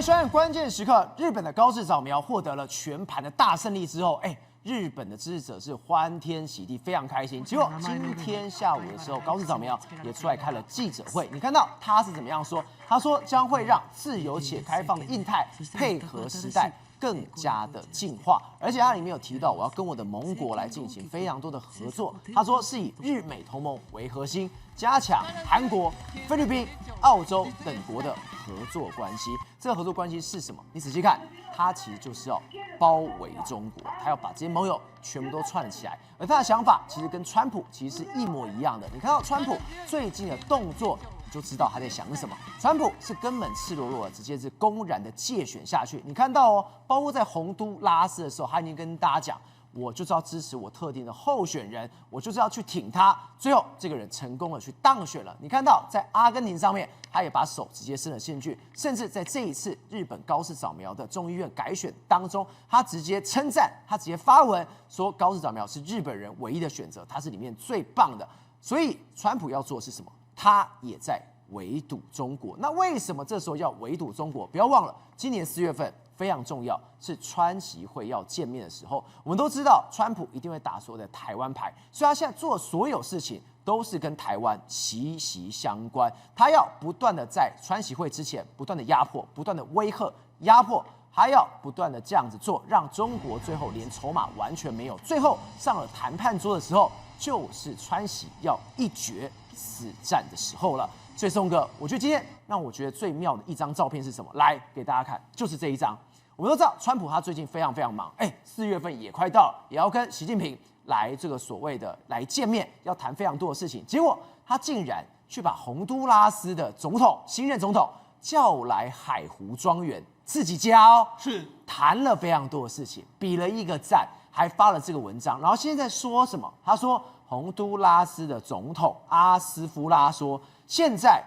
宣案关键时刻，日本的高市早苗获得了全盘的大胜利之后，日本的支持者是欢天喜地，非常开心。结果今天下午的时候，高市早苗也出来开了记者会，你看到他是怎么样说？他说将会让自由且开放的印太配合时代更加的进化，而且它里面有提到，我要跟我的盟国来进行非常多的合作。他说是以日美同盟为核心，加强韩国、菲律宾、澳洲等国的合作关系。这个合作关系是什么？你仔细看，它其实就是要包围中国，他要把这些盟友全部都串起来。而他的想法其实跟川普其实是一模一样的。你看到川普最近的动作，就知道他在想什么。川普是根本赤裸裸的，直接是公然的介选下去。你看到哦，包括在洪都拉斯的时候，他已经跟大家讲，我就是要支持我特定的候选人，我就是要去挺他。最后这个人成功的去当选了。你看到在阿根廷上面，他也把手直接伸了进去，甚至在这一次日本高市早苗的众议院改选当中，他直接称赞，他直接发文说高市早苗是日本人唯一的选择，他是里面最棒的。所以川普要做的是什么？他也在围堵中国。那为什么这时候要围堵中国？不要忘了，今年4月份非常重要，是川习会要见面的时候。我们都知道，川普一定会打所谓的台湾牌，所以他现在做的所有事情都是跟台湾息息相关。他要不断的在川习会之前不断的压迫，不断的威吓压迫，还要不断的这样子做，让中国最后连筹码完全没有。最后上了谈判桌的时候，就是川习要一决死战的时候了。所以宋哥，我觉得今天让我觉得最妙的一张照片是什么？来给大家看，就是这一张。我们都知道，川普他最近非常非常忙，4月份也快到了，也要跟习近平来这个所谓的来见面，要谈非常多的事情。结果他竟然去把洪都拉斯的总统新任总统叫来海湖庄园自己家哦，是谈了非常多的事情，比了一个赞，还发了这个文章。然后现在说什么？他说洪都拉斯的总统阿斯夫拉说，现在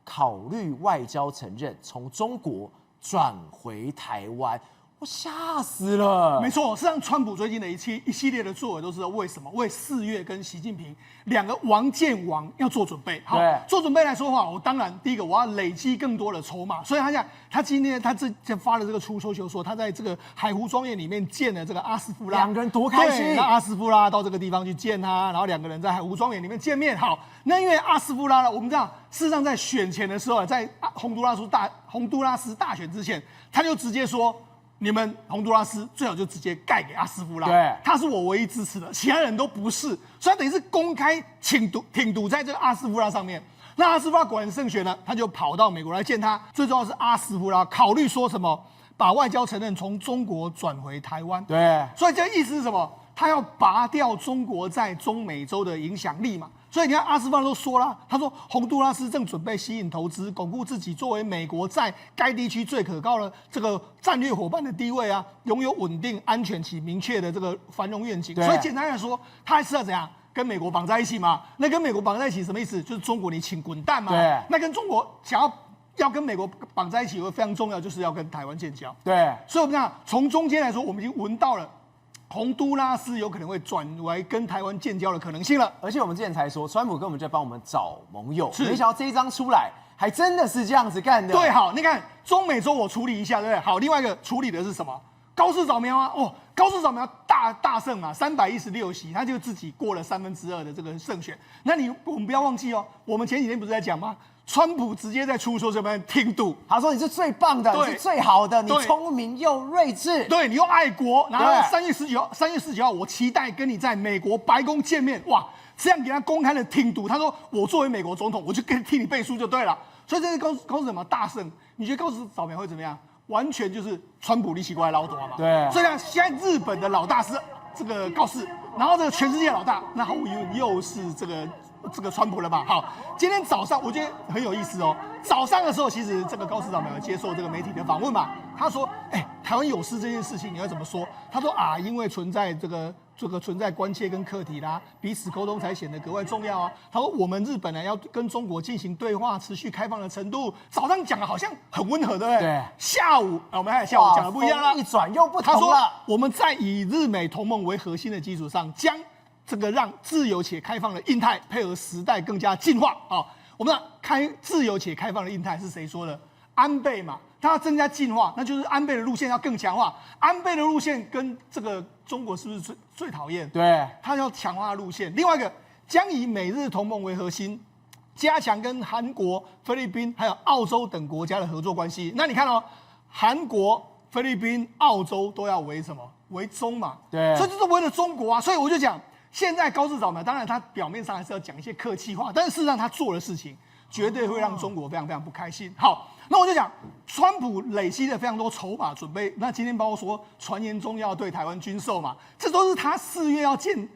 考虑外交承认从中国转回台湾。我吓死了！没错，实际上川普最近的一系列的作为都是为什么？为4月跟习近平两个王见王要做准备。好，做准备来说的话，我当然第一个我要累积更多的筹码。所以他今天他发了这个出手球，说他在这个海湖庄园里面见了这个阿斯夫拉，两个人多开心。那阿斯夫拉到这个地方去见他，然后两个人在海湖庄园里面见面。好，那因为阿斯夫拉呢，我们知道事实上在选前的时候，在洪都拉斯大选之前，他就直接说，你们洪都拉斯最好就直接盖给阿斯夫拉，对，他是我唯一支持的，其他人都不是，所以他等于是公开挺赌在这个阿斯夫拉上面。那阿斯夫拉果然胜选了，他就跑到美国来见他。最重要的是阿斯夫拉考虑说什么，把外交承认从中国转回台湾。对，所以这意思是什么？他要拔掉中国在中美洲的影响力嘛。所以你看，阿斯夫拉都说了，他说洪都拉斯正准备吸引投资，巩固自己作为美国在该地区最可靠的这个战略伙伴的地位啊，拥有稳定、安全且明确的这个繁荣愿景。所以简单来说，他还是要怎样跟美国绑在一起嘛？那跟美国绑在一起什么意思？就是中国你请滚蛋嘛。对。那跟中国要跟美国绑在一起，非常重要，就是要跟台湾建交。对。所以我们讲，从中间来说，我们已经闻到了洪都拉斯有可能会转为跟台湾建交的可能性了。而且我们之前才说，川普根本就在帮我们找盟友，没想到这一张出来，还真的是这样子干的。对，好，你看中美洲我处理一下，对不对？好，另外一个处理的是什么？高市早苗啊，高市早苗大胜嘛，316席，他就自己过了2/3的这个胜选。那我们不要忘记哦，我们前几天不是在讲吗？川普直接在出手这边挺赌，他说你是最棒的，你是最好的，你聪明又睿智，对你又爱国。然后3月19号，我期待跟你在美国白宫见面。哇，这样给他公开的挺赌，他说我作为美国总统，我就替你背书就对了。所以这是高市早苗大胜，你觉得高市早苗会怎么样？完全就是川普利息过来捞多嘛。对，所以现在日本的老大是这个高市，然后这个全世界老大，那毫无疑问又是这个川普了吧？好，今天早上我觉得很有意思哦。早上的时候，其实这个高市早苗有接受这个媒体的访问嘛，他说：“台湾有事这件事情你要怎么说？”他说：“因为存在这个存在关切跟课题啦，彼此沟通才显得格外重要啊。”他说：“我们日本呢要跟中国进行对话，持续开放的程度，早上讲的好像很温和，对不对？对。下午我们看下午讲的不一样了，一转又不同了。他说我们在以日美同盟为核心的基础上，将这个让自由且开放的印太配合时代更加进化啊。”我们自由且开放的印太是谁说的？安倍嘛，它要增加进化，那就是安倍的路线要更强化。安倍的路线跟这个中国是不是最讨厌？对，他要强化路线。另外一个将以美日同盟为核心，加强跟韩国、菲律宾还有澳洲等国家的合作关系。那你看哦，韩国、菲律宾、澳洲都要为什么？为中嘛。对，所以就是为了中国啊。所以我就讲，现在高市早苗，当然他表面上还是要讲一些客气话，但是事实上他做的事情绝对会让中国非常非常不开心。好。那我就讲，川普累积了非常多筹码准备。那今天包括说传言中要对台湾军售嘛，这都是他4月要见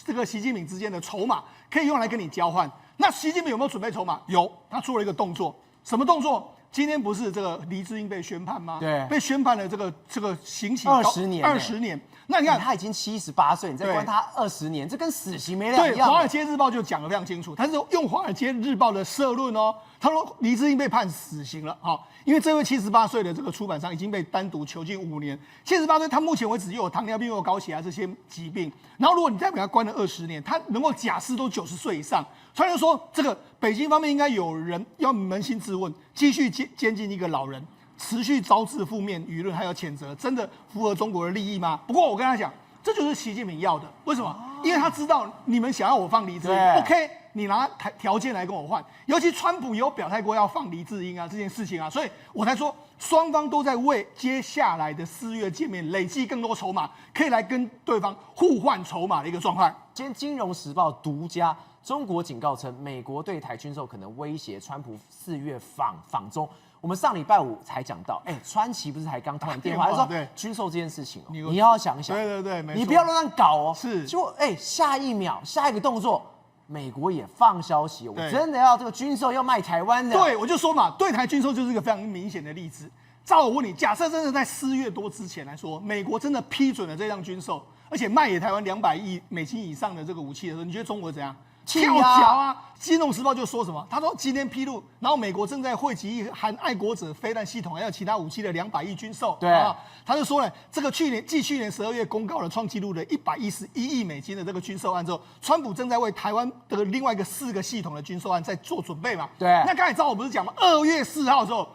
这个习近平之间的筹码，可以用来跟你交换。那习近平有没有准备筹码？有，他做了一个动作，什么动作？今天不是这个黎智英被宣判吗？对，被宣判了这个刑期20年，20年。那你看他已经78岁，你再关他20年，这跟死刑没两样。对，《华尔街日报》就讲得非常清楚，他是用《华尔街日报》的社论哦，他说黎智英被判死刑了，好，因为这位78岁的这个出版商已经被单独囚禁5年，78岁，他目前为止又有糖尿病又有高血压这些疾病，然后如果你再给他关了20年，他能够假释都90岁以上，所以就说这个北京方面应该有人要扪心自问，继续监禁一个老人。持续招致负面舆论还有谴责，真的符合中国的利益吗？不过我跟他讲，这就是习近平要的。为什么？因为他知道你们想要我放黎智英 ，OK， 你拿条件来跟我换。尤其川普有表态过要放黎智英啊这件事情啊，所以我才说双方都在为接下来的4月见面累积更多筹码，可以来跟对方互换筹码的一个状况。今天《金融时报》独家，中国警告称，美国对台军售可能威胁川普4月访中。我们上礼拜5才讲到，川崎不是还刚通完电话，他说军售这件事情哦，你要想想，对，没错，你不要乱搞哦。是，结果下一秒下一个动作，美国也放消息，我真的要这个军售要卖台湾的。对，我就说嘛，对台军售就是一个非常明显的例子。照我问你，假设真的在4月多之前来说，美国真的批准了这项军售，而且卖给台湾200亿美金以上的这个武器的时候，你觉得中国怎样？跳脚啊！《金融时报》就说什么？他说今天披露，然后美国正在汇集含爱国者飞弹系统还有其他武器的200亿军售。对啊，他就说呢，这个去年12月公告了创纪录的111亿美金的这个军售案之后，川普正在为台湾的另外一个4个系统的军售案在做准备嘛。对。那刚才赵我不是讲吗？2月4号的时候。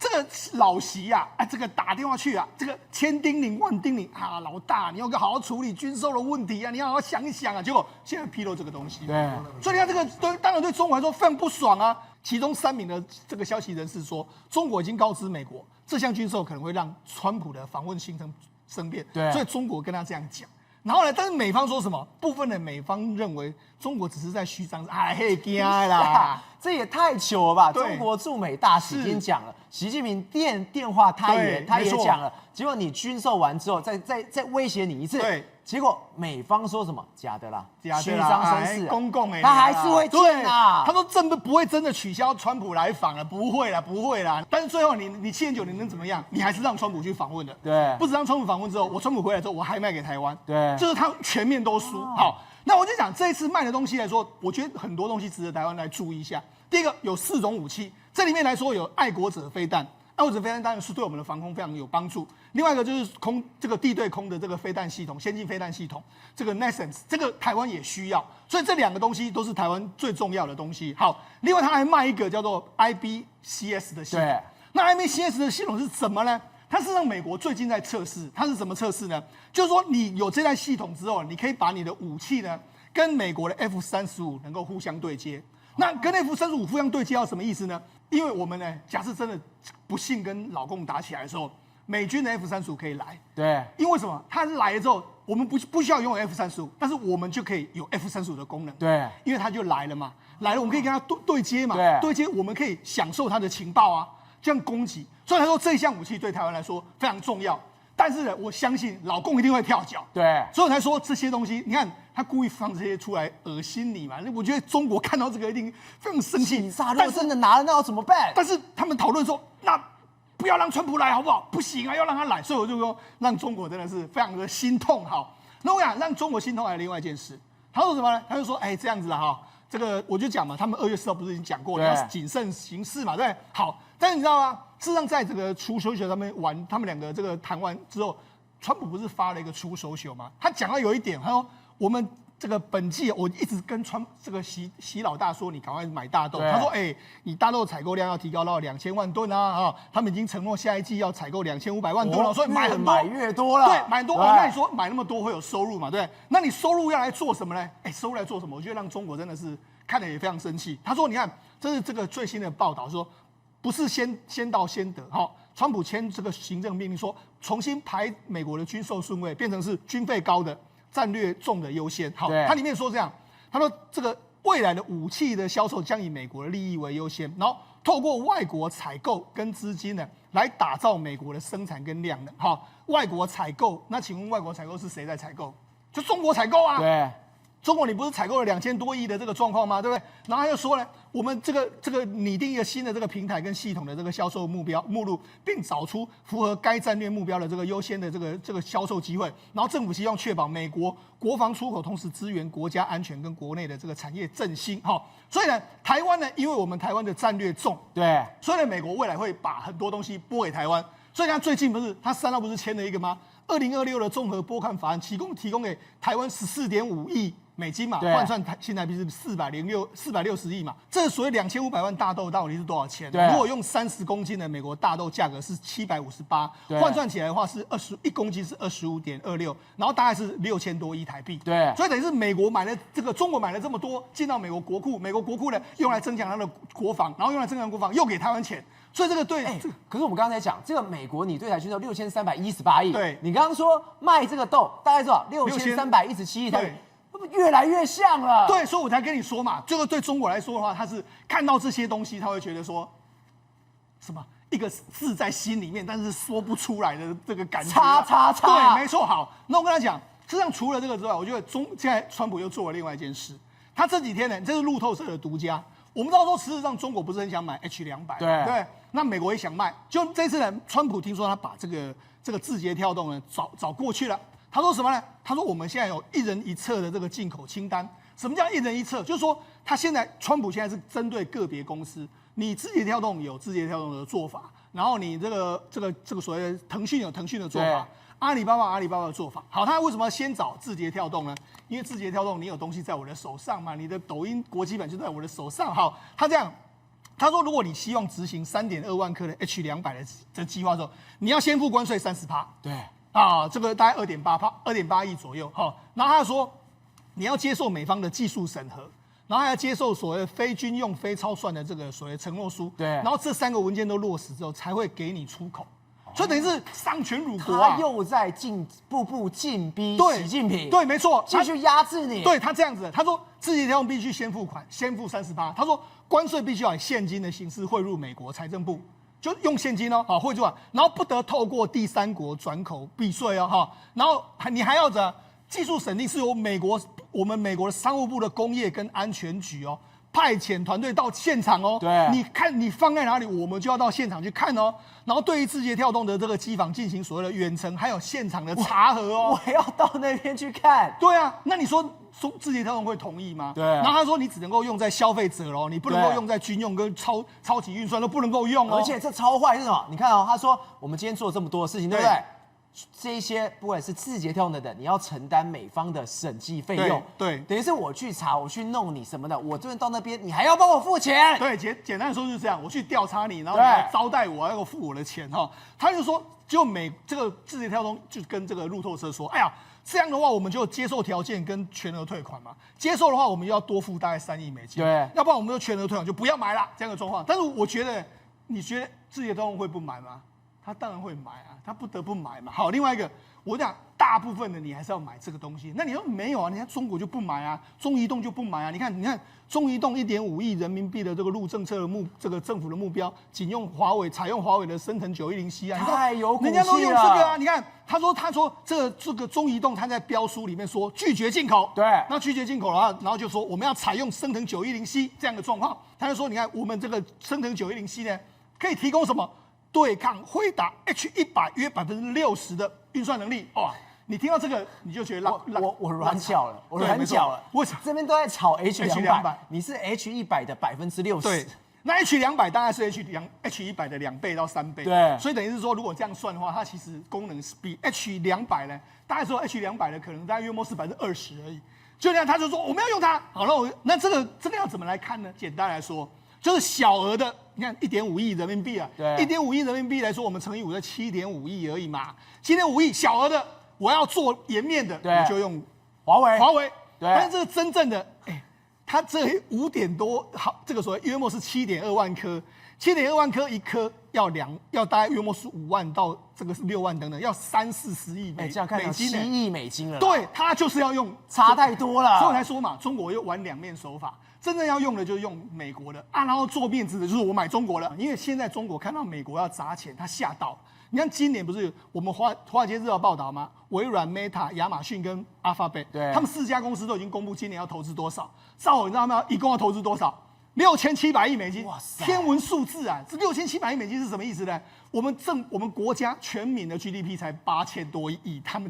这个老习啊，这个打电话去啊，这个千叮咛万叮咛啊，老大，你要好好处理军售的问题啊，你要好好想一想啊。结果现在披露这个东西，对，所以你看这个当然对中国来说非常不爽啊。其中3名的这个消息人士说，中国已经告知美国，这项军售可能会让川普的访问行程生变，对，所以中国跟他这样讲。然后呢？但是美方说什么？部分的美方认为中国只是在虚张，嘿惊啦，这也太糗了吧！中国驻美大使已经讲了，习近平电话他也讲了，结果你军售完之后，再威胁你一次，对，结果美方说什么？假的啦，虚啦，张声势，公共他还是会见啊。他说不会真的取消川普来访了，不会啦。但是最后你7年9你能怎么样？你还是让川普去访问的，对，不止让川普访问之后，我川普回来之后，我还卖给台湾，对，就是他全面都输。好，那我就讲这一次卖的东西来说，我觉得很多东西值得台湾来注意一下。第一个有4种武器，这里面来说有爱国者飞弹，爱国者飞弹当然是对我们的防空非常有帮助。另外一个就是这个地对空的这个飞弹系统，先进飞弹系统，这个 NASAMS， 这个台湾也需要，所以这2个东西都是台湾最重要的东西。好，另外他还卖一个叫做 IBCS 的系统，那 IBCS 的系统是什么呢？它是让美国最近在测试，它是怎么测试呢？就是说你有这台系统之后，你可以把你的武器呢跟美国的 F-35能够互相对接。那跟 F-35互相对接要什么意思呢？因为我们呢，假设真的不幸跟老共打起来的时候，美军的 F-35可以来。对，因为什么？它来了之后，我们不需要拥有 F-35，但是我们就可以有 F-35的功能。对，因为它就来了嘛，来了我们可以跟它对接嘛，对接我们可以享受它的情报啊，这样攻击。所以他说这项武器对台湾来说非常重要。但是呢，我相信老共一定会跳脚，对，所以我才说这些东西，你看他故意放这些出来恶心你嘛。我觉得中国看到这个一定非常生气。如果真的拿了，那要怎么办？但是他们讨论说，那不要让川普来好不好？不行啊，要让他来。所以我就说，让中国真的是非常的心痛。好，那我想让中国心痛还有另外一件事，他说什么呢？他就说，这样子了哈，这个我就讲嘛，他们2月4号不是已经讲过了，要谨慎行事嘛，对不对？好，但是你知道吗？事实上，在这个出手球他们2个这个谈完之后，川普不是发了一个出手球吗？他讲到有一点，他说我们这个本季我一直跟这个习老大说，你赶快买大豆。对他说，你大豆采购量要提高到2000万吨啊，他们已经承诺下一季要采购2500万吨了，所以买很多，越买越多了。对，买很多。那你说买那么多会有收入嘛？对，那你收入要来做什么呢？收入来做什么？我觉得让中国真的是看得也非常生气。他说，你看，这是这个最新的报道说，不是先到先得，川普签这个行政命令说，重新排美国的军售顺位，变成是军费高的、战略重的优先。好，它里面说这样，他说这个未来的武器的销售将以美国的利益为优先，然后透过外国采购跟资金呢，来打造美国的生产跟量能。好，外国采购，那请问外国采购是谁在采购？就中国采购啊。对。中国你不是采购了2000多亿的这个状况吗？对不对？然后他又说呢，我们这个拟定一个新的这个平台跟系统的这个销售目录，并找出符合该战略目标的这个优先的这个销售机会。然后政府希望确保美国国防出口，同时支援国家安全跟国内的这个产业振兴。所以呢，台湾呢，因为我们台湾的战略重，对，所以呢，美国未来会把很多东西拨给台湾。所以他最近他3号不是签了一个吗？2026的综合拨款法案提供给台湾14.5亿美金嘛，换算新台币是460亿嘛。这所谓2500万大豆到底是多少钱？如果用30公斤的美国大豆价格是758，换算起来的话是1公斤是25.26，然后大概是6000多亿台币。对，所以等于是美国买了中国买了这么多进到美国国库，美国国库呢用来增强它的国防，然后用来增强国防又给台湾钱。所以这个对，可是我们刚才讲，这个美国你对台军售6318亿，对，你刚刚说卖这个豆大概多少？6317亿台币，越来越像了。对，所以我才跟你说嘛，这个对中国来说的话，他是看到这些东西，他会觉得说，什么一个字在心里面，但是说不出来的这个感觉。叉。对，没错。好，那我跟他讲，实际上除了这个之外，我觉得现在川普又做了另外一件事，他这几天呢，这是路透社的独家。我们知道说，事实上中国不是很想买 H200，对，那美国也想卖。就这次呢，川普听说他把这个字节跳动呢找过去了。他说什么呢？他说我们现在有1人1册的这个进口清单。什么叫1人1册？就是说川普现在是针对个别公司，你字节跳动有字节跳动的做法，然后你这个所谓的腾讯有腾讯的做法。阿里巴巴的做法。好，他为什么要先找字节跳动呢？因为字节跳动你有东西在我的手上嘛，你的抖音国际版就在我的手上。好，他说如果你希望执行3.2万颗的 H200的计划的时候，你要先付关税30%。对啊，这个大概2.8亿左右。好，然后他说你要接受美方的技术审核，然后还要接受所谓非军用非超算的这个所谓承诺书。对，然后这3个文件都落实之后，才会给你出口。所以等于是丧权辱国啊！他又在步步进逼习近平，对，没错，继续压制你。对他这样子，他说字节跳动必须先付款，先付30%。他说关税必须要以现金的形式汇入美国财政部，就用现金哦，好汇入啊，然后不得透过第三国转口避税哦，哈，然后你还要技术审定是由我们美国的商务部的工业跟安全局哦。派遣团队到现场哦，对，你看你放在哪里，我们就要到现场去看哦。然后对于字节跳动的这个机房进行所谓的远程还有现场的查核哦。我要到那边去看。对啊，那你说字节跳动会同意吗？对。然后他说你只能够用在消费者哦，你不能够用在军用跟超级运算都不能够用哦。而且这超坏是什么？你看哦，他说我们今天做了这么多的事情，对不对？这一些不管是字节跳动的，你要承担美方的审计费用，对，等于是我去查，我去弄你什么的，我这边到那边，你还要帮我付钱。对，简单的说就是这样，我去调查你，然后你要招待我，要付我的钱哈。他就说，就这个字节跳动就跟这个路透社说，哎呀，这样的话我们就接受条件跟全额退款嘛。接受的话，我们就要多付大概3亿美金，对，要不然我们就全额退款，就不要买了这样的状况。但是我觉得，你觉得字节跳动会不买吗？他当然会买啊，他不得不买嘛。好，另外一个。我讲大部分的你还是要买这个东西，那你说没有啊？你看中国就不买啊，中移动就不买啊。你看中移动1.5亿人民币的这个路政策的这个政府的目标，仅用采用华为的升腾910C 啊，太有骨气了。人家都用这个啊。你看他说这个中移动他在标书里面说拒绝进口，对，那拒绝进口了，然后就说我们要采用升腾910C 这样的状况。他就说你看我们这个升腾910C 呢，可以提供什么？对抗辉达 H100约60%的运算能力哇！你听到这个你就觉得我软脚了，我软脚了。为什么这边都在炒 H200，你是 H100的60%。对，那 H200大概是 H100的2倍到3倍。对，所以等于是说，如果这样算的话，它其实功能是比 H200呢，大概说 H200的可能大概约莫是20%而已。就那样他就说我们要用它。好了，那这个要怎么来看呢？简单来说，就是小额的，你看1.5亿人民币啊，对1.5亿人民币来说，我们乘以5的7.5亿而已嘛，7.5亿小额的，我要做颜面的，我就用华为，对，但是这个真正的，它这5点多，好，这个所谓约莫是7.2万颗，7.2万颗一颗要大概约莫是5万到这个是6万等等，要30-40亿这样看7亿美金了。对，它就是要用，差太多了。所以我才说嘛，中国又玩两面手法，真正要用的就是用美国的啊，然后做面子的就是我买中国的，因为现在中国看到美国要砸钱，他吓到了。你看今年不是我们华尔街日报报道吗？微软、Meta、亚马逊跟 Alphabet， 他们4家公司都已经公布今年要投资多少。照你知道吗？一共要投资多少？6700亿美金，哇塞，天文数字啊！这6700亿美金是什么意思呢？我们国家全民的 GDP 才8000多亿，他们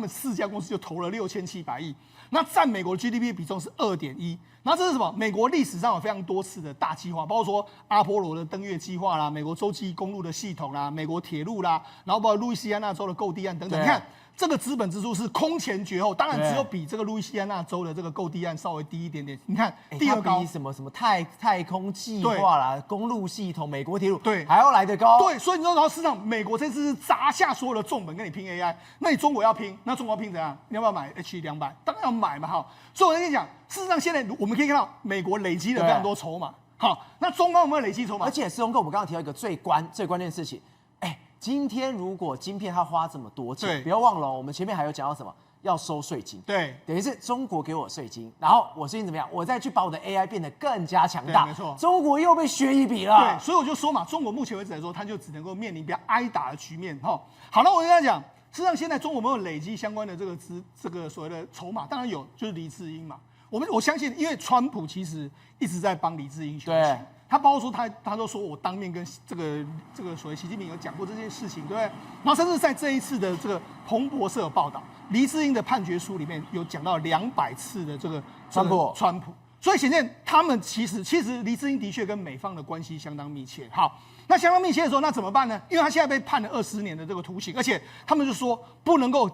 4家公司就投了6700亿，那占美国的 GDP 比重是2.1。然后这是什么？美国历史上有非常多次的大计划，包括说阿波罗的登月计划啦，美国洲际公路的系统啦，美国铁路啦，然后包括路易斯安那州的购地案等等。你看这个资本支出是空前绝后，当然只有比这个路易斯安那州的这个购地案稍微低一点点。你看第二高，比什么太空计划啦、公路系统、美国铁路对还要来得高。对，所以你知道，然后事实上美国这次是砸下所有的重本跟你拼 AI， 那你中国要拼，那中国要拼怎样？你要不要买 H200？当然要买嘛，哈。所以我跟你讲，事实上现在我们可以看到美国累积了非常多筹码。好，那中方有没有累积筹码？而且世宏哥，我们刚刚提到一个最关键的事情，今天如果晶片它花这么多钱，不要忘了，我们前面还有讲到什么？要收税金，对，等于是中国给我税金，然后我税金怎么样？我再去把我的 AI 变得更加强大，没错，中国又被削一笔了。对，所以我就说嘛，中国目前为止来说，它就只能够面临比较挨打的局面。哈，好，那我跟大家讲，事实上现在中国没有累积相关的这个所谓的筹码，当然有，就是黎智英嘛。我相信，因为川普其实一直在帮黎智英选举，他包括说他都说我当面跟这个所谓习近平有讲过这件事情，对不对？然后甚至在这一次的这个彭博社有报道，黎智英的判决书里面有讲到200次的这个川普，所以显见他们其实黎智英的确跟美方的关系相当密切。好，那相当密切的时候，那怎么办呢？因为他现在被判了20年的这个徒刑，而且他们就说不能够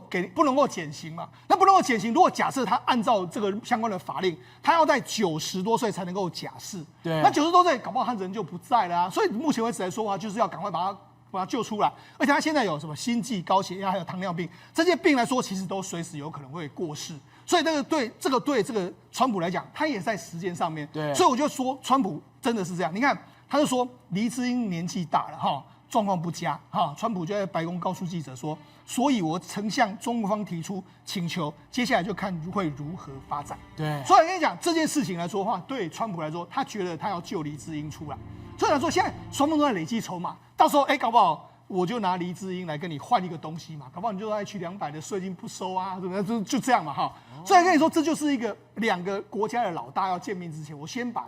减刑嘛。那不能够减刑，如果假设他按照这个相关的法令，他要在90多岁才能够假释。对，那90多岁搞不好他人就不在了啊。所以目前为止来说啊，就是要赶快把他救出来。而且他现在有什么心悸、高血压，还有糖尿病这些病来说，其实都随时有可能会过世。所以对这个川普来讲，他也在时间上面。对，所以我就说川普真的是这样。你看，他就说黎智英年纪大了哈，状况不佳哈。川普就在白宫告诉记者说，所以我曾向中方提出请求，接下来就看会如何发展。对，所以我跟你讲这件事情来说的话，对川普来说，他觉得他要救黎智英出来。所以来说，现在双方都在累积筹码，到时候搞不好。我就拿黎智英来跟你换一个东西嘛，搞不好你就说H200的税金不收啊，对不对？就这样嘛哈。所以跟你说，这就是一个2个国家的老大要见面之前，我先把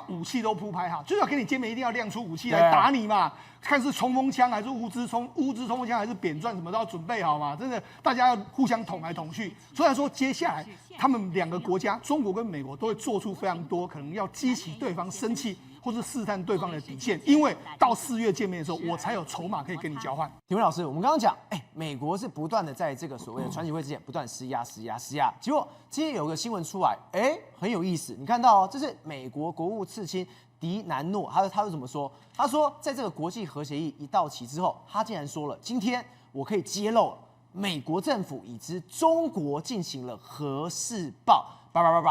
武器都铺排好，就是要跟你见面，一定要亮出武器来打你嘛。看是冲锋枪还是乌兹冲锋枪还是扁钻，什么都要准备好嘛。真的，大家要互相捅来捅去。所以说，接下来他们2个国家，中国跟美国都会做出非常多可能要激起对方生气。或是试探对方的底线，因为到4月见面的时候，我才有筹码可以跟你交换。体文老师，我们刚刚讲，美国是不断的在这个所谓的川习会之前不断施压，结果今天有个新闻出来，很有意思。你看到这是美国国务次卿迪南诺，他怎么说？他说，在这个国际核协议一到期之后，他竟然说了，今天我可以揭露了，美国政府已知中国进行了核试爆，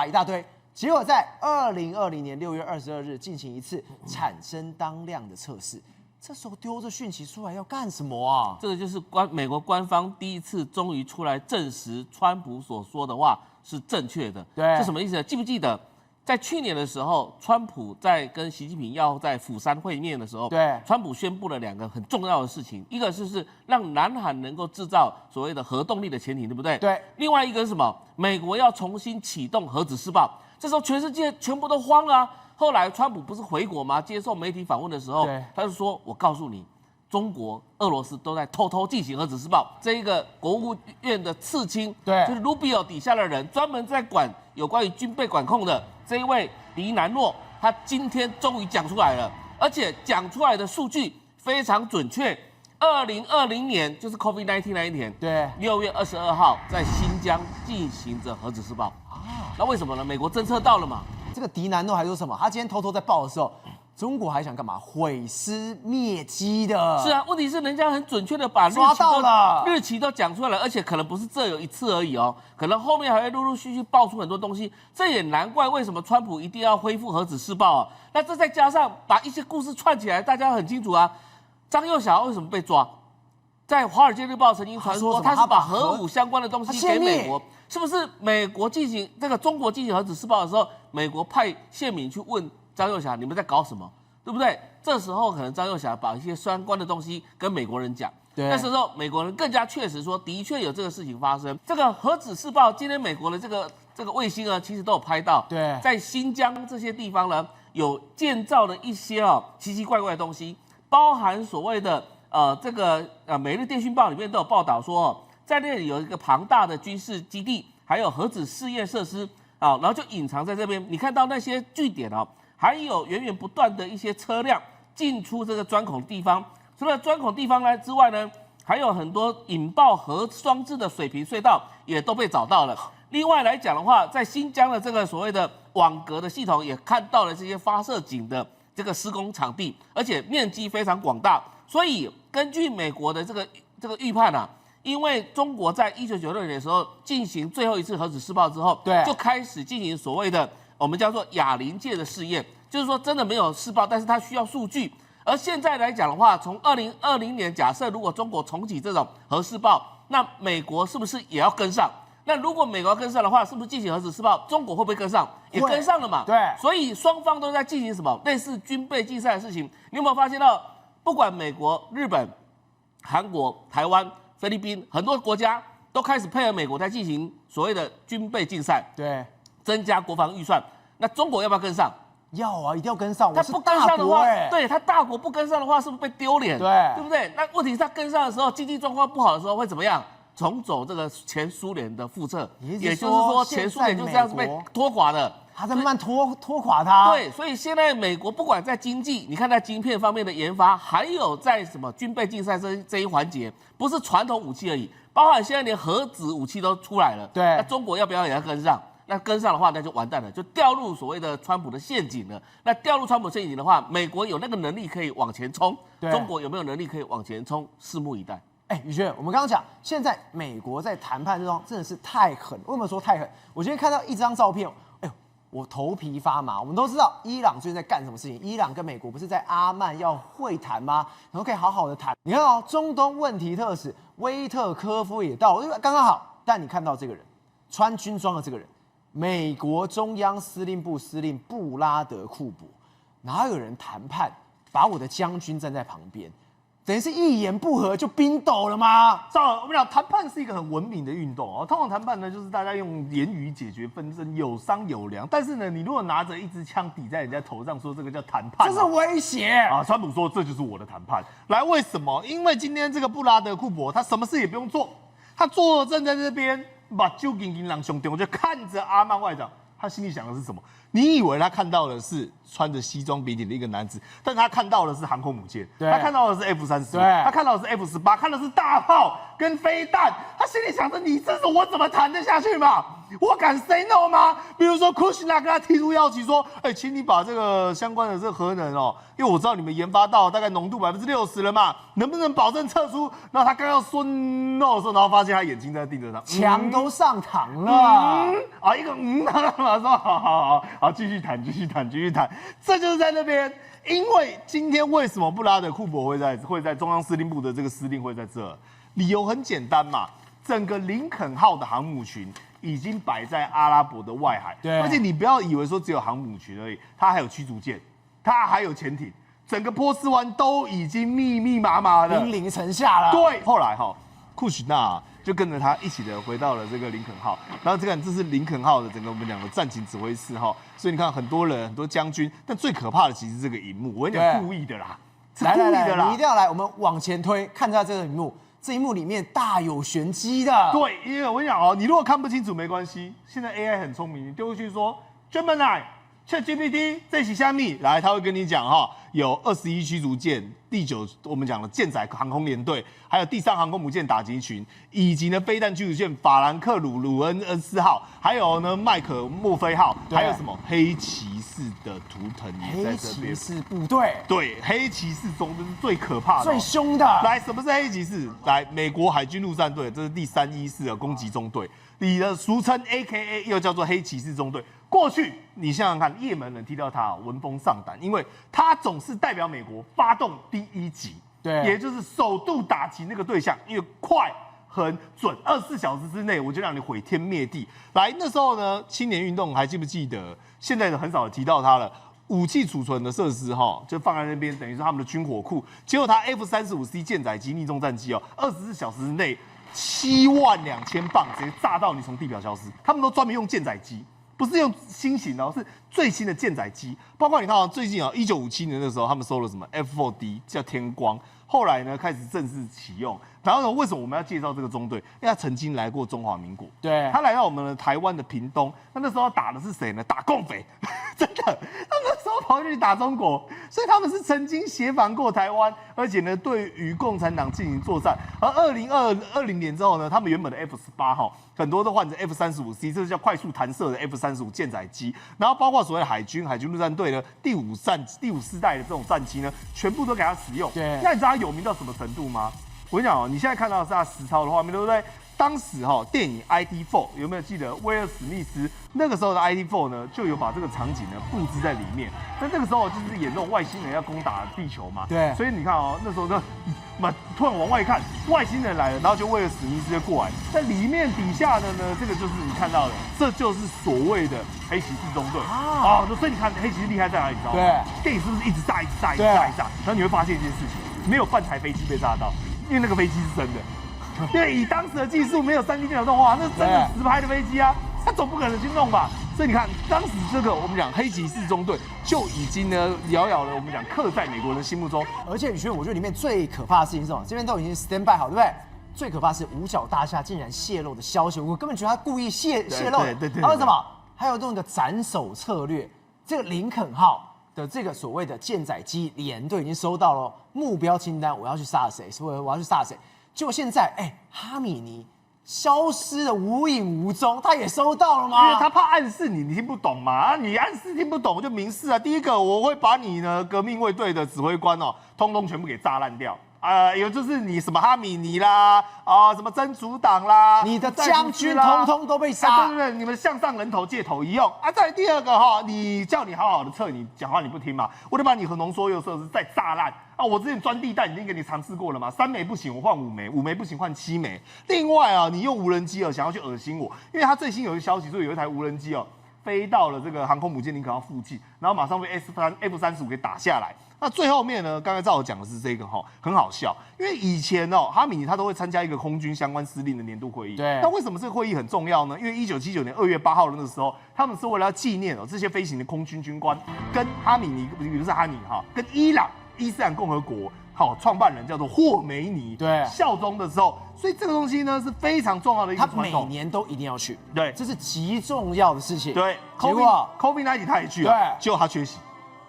一大堆。结果在2020年6月22日进行一次产生当量的测试，这时候丢这讯息出来要干什么啊？这个就是美国官方第一次终于出来证实川普所说的话是正确的。对，这什么意思呢？记不记得在去年的时候，川普在跟习近平要在釜山会面的时候，对，川普宣布了2个很重要的事情，一个是让南韩能够制造所谓的核动力的潜艇，对不对？对。另外一个是什么？美国要重新启动核子试爆。这时候全世界全部都慌了啊。后来川普不是回国吗？接受媒体访问的时候，他就说：“我告诉你，中国、俄罗斯都在偷偷进行核子试爆。”这一个国务院的次卿，对，就是 Rubio 底下的人，专门在管有关于军备管控的这一位迪南诺，他今天终于讲出来了，而且讲出来的数据非常准确。2020年就是 COVID-19 那一年，对6月22号在新疆进行着核子试爆啊。那为什么呢？美国侦测到了嘛。这个迪南诺还说什么？他今天偷偷在报的时候，中国还想干嘛？毁尸灭迹的。是啊，问题是人家很准确的把抓到了日期都讲出来了，而且可能不是这有一次而已哦，可能后面还会陆陆续续爆出很多东西。这也难怪为什么川普一定要恢复核子试爆啊。那这再加上把一些故事串起来，大家很清楚啊。张幼霞为什么被抓？在《华尔街日报》曾经传说他是把核武相关的东西给美国，是不是？美国进行这个中国进行核子试爆的时候，美国派谢敏去问张幼霞，你们在搞什么？对不对？这时候可能张幼霞把一些相关的东西跟美国人讲，那时候美国人更加确实说，的确有这个事情发生。这个核子试爆，今天美国的这个卫星呢，其实都有拍到，对，在新疆这些地方呢，有建造了一些奇奇怪怪的东西，包含所谓的每日电讯报里面都有报道说，在那里有一个庞大的军事基地，还有核子试验设施啊，然后就隐藏在这边。你看到那些据点哦，还有源源不断的一些车辆进出这个钻孔地方。除了钻孔地方呢之外呢，还有很多引爆核装置的水平隧道也都被找到了。另外来讲的话，在新疆的这个所谓的网格的系统也看到了这些发射井的这个施工场地，而且面积非常广大。所以根据美国的这个预判啊，因为中国在1996年的时候进行最后一次核子试爆之后，对，就开始进行所谓的我们叫做哑铃界的试验，就是说真的没有试爆，但是它需要数据。而现在来讲的话，从2020年，假设如果中国重启这种核试爆，那美国是不是也要跟上？那如果美国要跟上的话，是不是进行核子试爆，中国会不会跟上？也跟上了嘛。对，所以双方都在进行什么类似军备竞赛的事情。你有没有发现到？不管美国、日本、韩国、台湾、菲律宾，很多国家都开始配合美国在进行所谓的军备竞赛，对，增加国防预算。那中国要不要跟上？要啊，一定要跟上。他不跟上的话，对他大国不跟上的话，是不是被丢脸？对不对？那问题是他跟上的时候，经济状况不好的时候会怎么样？重走这个前苏联的覆辙，也就是说，前苏联就这样子被拖垮的。他在慢慢拖垮他。对，所以现在美国不管在经济，你看在晶片方面的研发，还有在什么军备竞赛这一环节，不是传统武器而已，包含现在连核子武器都出来了。对，那中国要不要也要跟上？那跟上的话，那就完蛋了，就掉入所谓的川普的陷阱了。那掉入川普陷阱的话，美国有那个能力可以往前冲，中国有没有能力可以往前冲？拭目以待。宇轩，我们刚刚讲，现在美国在谈判中真的是太狠。为什么说太狠？我今天看到一张照片，我头皮发麻。我们都知道伊朗最近在干什么事情？伊朗跟美国不是在阿曼要会谈吗？然后可以好好的谈。你看哦，中东问题特使威特科夫也到，刚刚好。但你看到这个人，穿军装的这个人，美国中央司令部司令布拉德库珀，哪有人谈判把我的将军站在旁边？等于是一言不合就冰斗了吗？我们讲谈判是一个很文明的运动哦。通常谈判呢，就是大家用言语解决纷争，有商有量。但是呢，你如果拿着一支枪抵在人家头上，说这个叫谈判，这是威胁啊！川普说这就是我的谈判。来，为什么？因为今天这个布拉德库珀他什么事也不用做，他坐正在这边，把就紧紧让兄弟，我就看着阿曼外长，他心里想的是什么？你以为他看到的是穿着西装笔挺的一个男子，但他看到的是航空母舰，他看到的是 F-35，他看到的是 F-18，看的是大炮跟飞弹。他心里想着：你这是我怎么谈得下去嘛？我敢 say no 吗？比如说库什纳跟他提出要求说：请你把这个相关的这个核能哦，因为我知道你们研发到大概浓度60%了嘛，能不能保证撤出？然后他刚要说 no 的时候，然后发现他眼睛在盯着他，枪都上膛了。一个他马上好，继续谈，这就是在那边。因为今天为什么布拉德库珀会在中央司令部的这个司令会在这？理由很简单嘛，整个林肯号的航母群已经摆在阿拉伯的外海，对，而且你不要以为说只有航母群而已，它还有驱逐舰，它还有潜艇，整个波斯湾都已经密密麻麻的兵临城下了。对，后来库许纳就跟着他一起的回到了这个林肯号，然后这是林肯号的整个我们讲的战情指挥室哈，所以你看很多人很多将军，但最可怕的其实这个荧幕，我跟你讲故意的啦，是故意的啦，你一定要来，我们往前推，看到这个荧幕。这一幕里面大有玄机的。对，因为我跟你讲你如果看不清楚没关系，现在 AI 很聪明，你丢过去说 Gemini、ChatGPT 这起虾米来，他会跟你讲有21驱逐舰第9我们讲的舰载航空联队，还有第3航空母舰打击群，以及呢飞弹驱逐舰法兰克鲁恩恩斯号，还有呢麦克墨菲号，还有什么黑骑士的图腾也在这边。黑骑士部队，对，黑骑士中这是最可怕的、最凶的。来，什么是黑骑士？来，美国海军陆战队，这是第314的攻击中队，你的俗称 AKA 又叫做黑骑士中队。过去你想想看，也门人提到他闻风丧胆，因为他总是代表美国发动第1击，对，也就是首度打击那个对象，因为快、很准，24小时之内我就让你毁天灭地。来，那时候呢，青年运动还记不记得？现在很少提到他了。武器储存的设施就放在那边，等于是他们的军火库。结果他 F-35C 舰载机逆中战机24小时内72000磅直接炸到你从地表消失。他们都专门用舰载机。不是用新型的，是最新的舰载机。包括你看最近1957年的时候，他们收了什么 F-4D 叫天光，后来呢开始正式启用。然后呢，为什么我们要介绍这个中队？因为他曾经来过中华民国，对，他来到我们的台湾的屏东。那时候打的是谁呢？打共匪，真的，他们那时候跑去打中国，所以他们是曾经协防过台湾，而且呢对于共产党进行作战。而2020年之后呢，他们原本的 F-18很多都换成 F-35C， 这是叫快速弹射的 F-35舰载机。然后包括所谓的海军陆战队呢，第5世代的这种战机呢，全部都给他使用。对，那你知道他有名到什么程度吗？我跟你讲你现在看到的是他实操的画面，对不对？当时电影 IT4 有没有记得威尔史密斯那个时候的 IT4 呢，就有把这个场景呢布置在里面。那个时候就是演那种外星人要攻打地球嘛，对。所以你看那时候突然往外看，外星人来了，然后就威尔史密斯就过来，在里面底下的呢，这个就是你看到的，这就是所谓的黑骑士中队所以你看黑骑士厉害在哪里，你知道吗？对。电影是不是一直炸？然后你会发现一件事情，没有半台飞机被炸到，因为那个飞机是真的。因为以当时的技术，没有3D 电脑动画，那真的实拍的飞机啊，他总不可能去弄吧？所以你看，当时这个我们讲黑骑士中队就已经呢遥遥的我们讲刻在美国人心目中。而且宇轩，我觉得里面最可怕的事情是什么？这边都已经 stand by 好，对不对？最可怕是五角大厦竟然泄露的消息，我根本觉得他故意泄露。对。还有什么？还有这个斩首策略，这个林肯号的这个所谓的舰载机联队已经收到了目标清单，我要去杀谁？我要去杀谁？结果现在，哈米尼消失的无影无踪，他也收到了吗？因为他怕暗示你听不懂嘛，你暗示听不懂，我就明示啊。第一个，我会把你呢革命卫队的指挥官通通全部给炸烂掉。有就是你什么哈米尼啦，什么真主党啦，你的将军通通都被杀，对，你们向上人头借头一用啊。再来第二个你叫你好好的撤，你讲话你不听嘛，我就把你浓缩铀设施再炸烂啊。我之前钻地弹已经给你尝试过了嘛，3枚不行我换5枚，5枚不行换7枚。另外你用无人机想要去恶心我，因为他最新有一个消息说有一台无人机飞到了这个航空母舰林肯号附近，然后马上被 F-35给打下来。那最后面呢，刚才照我讲的是这个很好笑，因为以前哈米尼他都会参加一个空军相关司令的年度会议。对。那为什么这个会议很重要呢？因为1979年2月8号的那个时候，他们是为了要纪念这些飞行的空军军官跟哈米尼，比如是哈米尼跟伊斯兰共和国创办人叫做霍梅尼效忠的时候，所以这个东西呢是非常重要的一个传统，他每年都一定要去，对，这是极重要的事情。对，结果 COVID-19 他也去了，对，结果他缺席，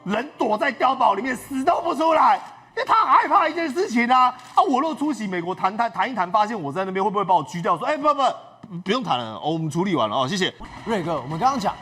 人躲在碉堡里面死都不出来，因为他害怕一件事情我若出席美国谈一谈，发现我在那边会不会把我拘掉？说不用谈了，我们处理完了谢谢。瑞哥，我们刚刚讲，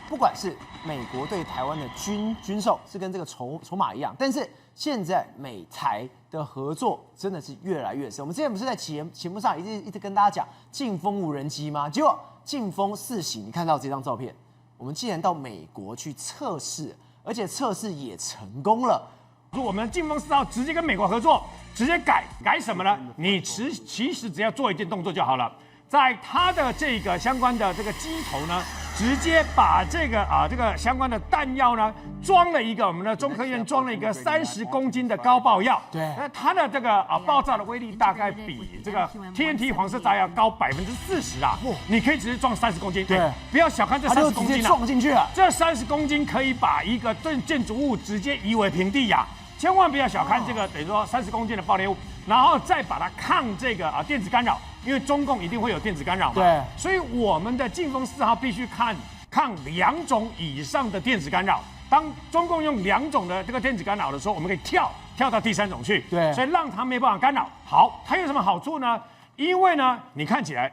不管是美国对台湾的军售是跟这个筹码一样，但是现在美台的合作真的是越来越深。我们之前不是在节目上一直跟大家讲劲风无人机吗？结果劲风4型，你看到这张照片，我们竟然到美国去测试，而且测试也成功了。我们劲风4号直接跟美国合作，直接改什么呢？你其实只要做一件动作就好了，在它的这个相关的这个机头呢，直接把这个相关的弹药呢，装了一个我们的中科院装了一个30公斤的高爆药。对，那它的这个爆炸的威力大概比这个 TNT 黄色炸药高40%啊！你可以直接装30公斤。对，不要小看这30公斤撞进去了。这30公斤可以把一个建筑物直接夷为平地呀！千万不要小看这个，等于说30公斤的爆裂物，然后再把它抗这个电子干扰。因为中共一定会有电子干扰嘛，对，所以我们的劲风4号必须抗2种以上的电子干扰，当中共用2种的这个电子干扰的时候，我们可以跳到第3种去，对，所以让它没办法干扰。好，它有什么好处呢？因为呢，你看起来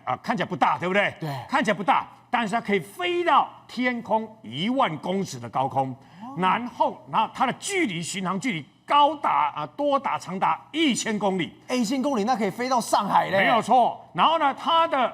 不大，对不对？对，看起来不大，但是它可以飞到天空1万公尺的高空，然后它的巡航距离多达长达1000公里，1000公里那可以飞到上海嘞，没有错。然后呢，它的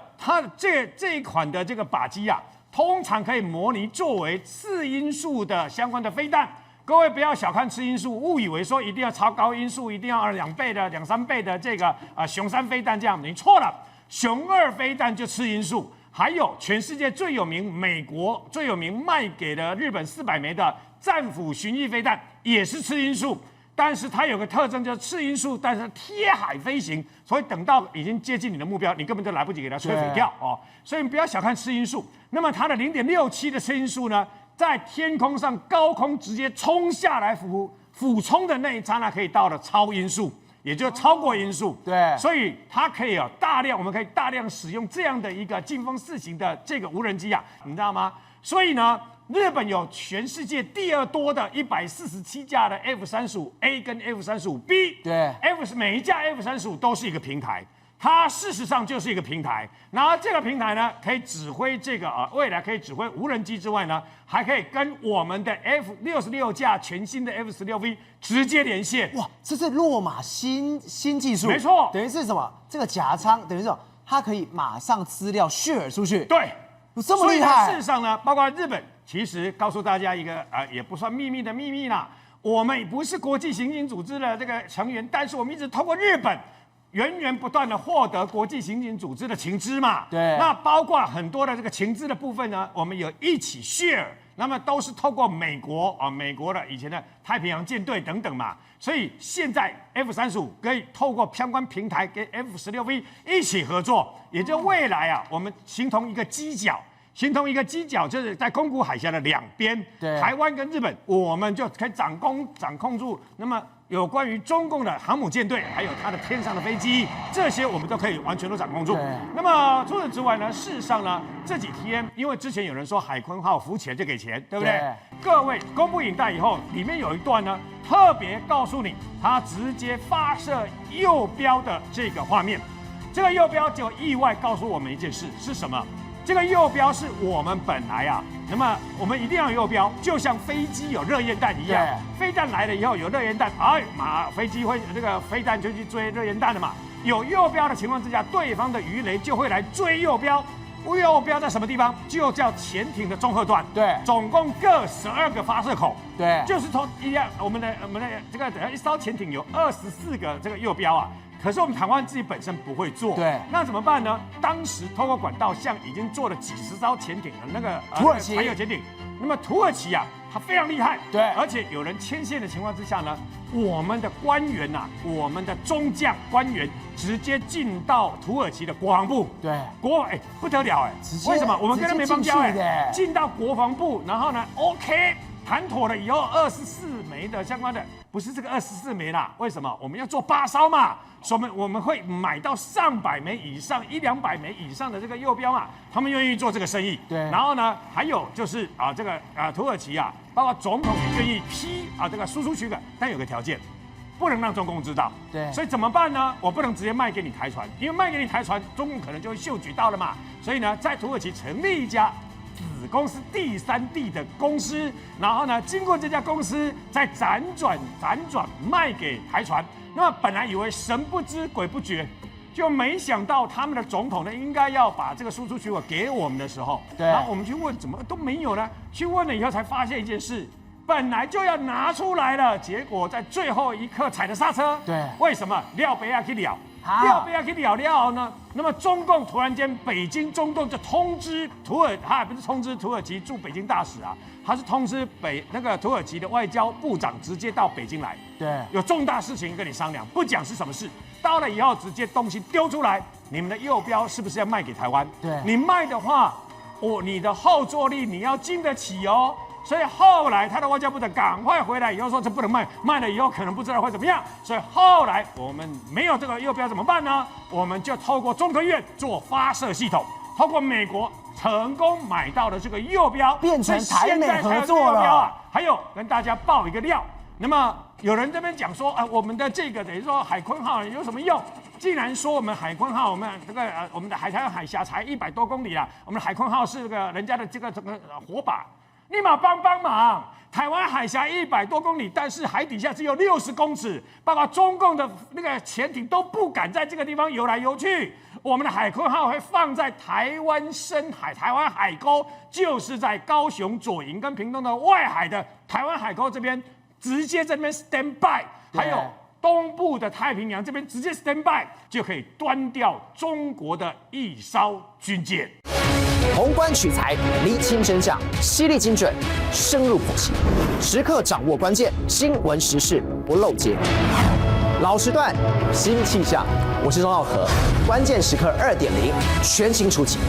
这一款的这个靶机啊，通常可以模拟作为次音速的相关的飞弹。各位不要小看次音速，误以为说一定要超高音速，一定要2倍的、2、3倍的这个雄3飞弹这样，你错了。雄2飞弹就次音速，还有全世界最有名、美国最有名卖给了日本400枚的战斧巡弋飞弹也是次音速。但是它有个特征，就是次音速，但是贴海飞行，所以等到已经接近你的目标，你根本就来不及给它吹飞掉哦。所以你不要小看次音速。那么它的0.67的次音速呢，在天空上高空直接冲下来俯冲的那一刹那，可以到了超音速，也就是超过音速。对，所以它可以我们可以大量使用这样的一个劲风4型的这个无人机啊，你知道吗？所以呢，日本有全世界第2多的147架的 F-35A 跟 F-35B， 对每一架 F-35都是一个平台，它事实上就是一个平台。然后这个平台呢，可以指挥未来可以指挥无人机之外呢，还可以跟我们的 F-66架全新的 F-16V 直接连线。哇，这是洛马新技术，没错，等于是什么？这个夹舱等于是它可以马上资料share出去。对。这么厉害！事实上呢，包括日本，其实告诉大家一个也不算秘密的秘密啦。我们不是国际刑警组织的这个成员，但是我们一直通过日本，源不断的获得国际刑警组织的情资嘛。对。那包括很多的这个情资的部分呢，我们有一起 share， 那么都是透过美国的以前的太平洋舰队等等嘛。所以现在 F-35可以透过相关平台跟 F-16V 一起合作，也就未来我们形同一个犄角，就是在宫古海峡的2边，台湾跟日本，我们就可以掌控住。那么有关于中共的航母舰队，还有它的天上的飞机，这些我们都可以完全都掌控住。那么除此之外呢，事实上呢，这几天因为之前有人说海鲲号浮潜就给钱，对不对？各位公布影带以后，里面有一段呢，特别告诉你，它直接发射右标的这个画面。这个右标就意外告诉我们一件事，是什么？这个右标是我们本来那么我们一定要有右标，就像飞机有热焰弹一样，飞弹来了以后有热焰弹，飞机会这个飞弹就去追热焰弹的嘛。有右标的情况之下，对方的鱼雷就会来追右标。右标在什么地方？就叫潜艇的中后段。对，总共各12个发射口。对，就是从我们的这个一艘潜艇有24个这个右标可是我们台湾自己本身不会做，对，那怎么办呢？当时通过管道向已经做了几十艘潜艇的那个土耳其柴油潜艇，那么土耳其它非常厉害，对，而且有人牵线的情况之下呢，我们的官员我们的中将官员直接进到土耳其的国防部，对，不得了为什么？我们跟他没邦交进到国防部，然后呢 ，OK。谈妥了以后，24枚的相关的，不是这个24枚啦。为什么？我们要做8艘嘛，所以我们会买到上百枚以上、100-200枚以上的这个右标嘛，他们愿意做这个生意。对。然后呢，还有就是这个土耳其包括总统也愿意批这个输出许可，但有个条件，不能让中共知道。对。所以怎么办呢？我不能直接卖给你台船，因为卖给你台船，中共可能就会嗅举到了嘛。所以呢，在土耳其成立一家子公司第3地的公司，然后呢，经过这家公司再辗转卖给台船。那么本来以为神不知鬼不觉，就没想到他们的总统呢，应该要把这个输出许可给我们的时候，对，然后我们去问，怎么都没有呢？去问了以后才发现一件事，本来就要拿出来了，结果在最后一刻踩了刹车。对，为什么？廖北亚去了。要不要去了呢？那么中共突然间，北京中共就通知他不是通知土耳其驻北京大使他是通知土耳其的外交部长直接到北京来，对，有重大事情跟你商量，不讲是什么事，到了以后直接东西丢出来，你们的右标是不是要卖给台湾？对，你卖的话，你的后坐力你要经得起哦。所以后来他的外交部长赶快回来以后说，这不能卖，卖了以后可能不知道会怎么样。所以后来我们没有这个右标怎么办呢？我们就透过中科院做发射系统，透过美国成功买到了这个右标，变成台美合作所以现在才有这个右标了。啊。还有跟大家爆一个料，那么有人这边讲说啊，我们的这个等于说海鲲号有什么用？既然说我们海鲲号，我们这个我们的台湾海峡才100多公里啦，我们的海鲲号是这个人家的这个火把，立马帮忙。台湾海峡100多公里，但是海底下只有60公尺，包括中共的那个潜艇都不敢在这个地方游来游去。我们的海鲲号会放在台湾深海、台湾海沟，就是在高雄左营跟屏东的外海的台湾海沟这边，直接在那边 stand by， 还有东部的太平洋这边直接 stand by， 就可以端掉中国的一艘军舰。宏观取材，厘清真相，犀利精准，深入剖析，时刻掌握关键，新闻时事不漏接。老时段，新气象，我是钟耀和，关键时刻2.0，全新出击。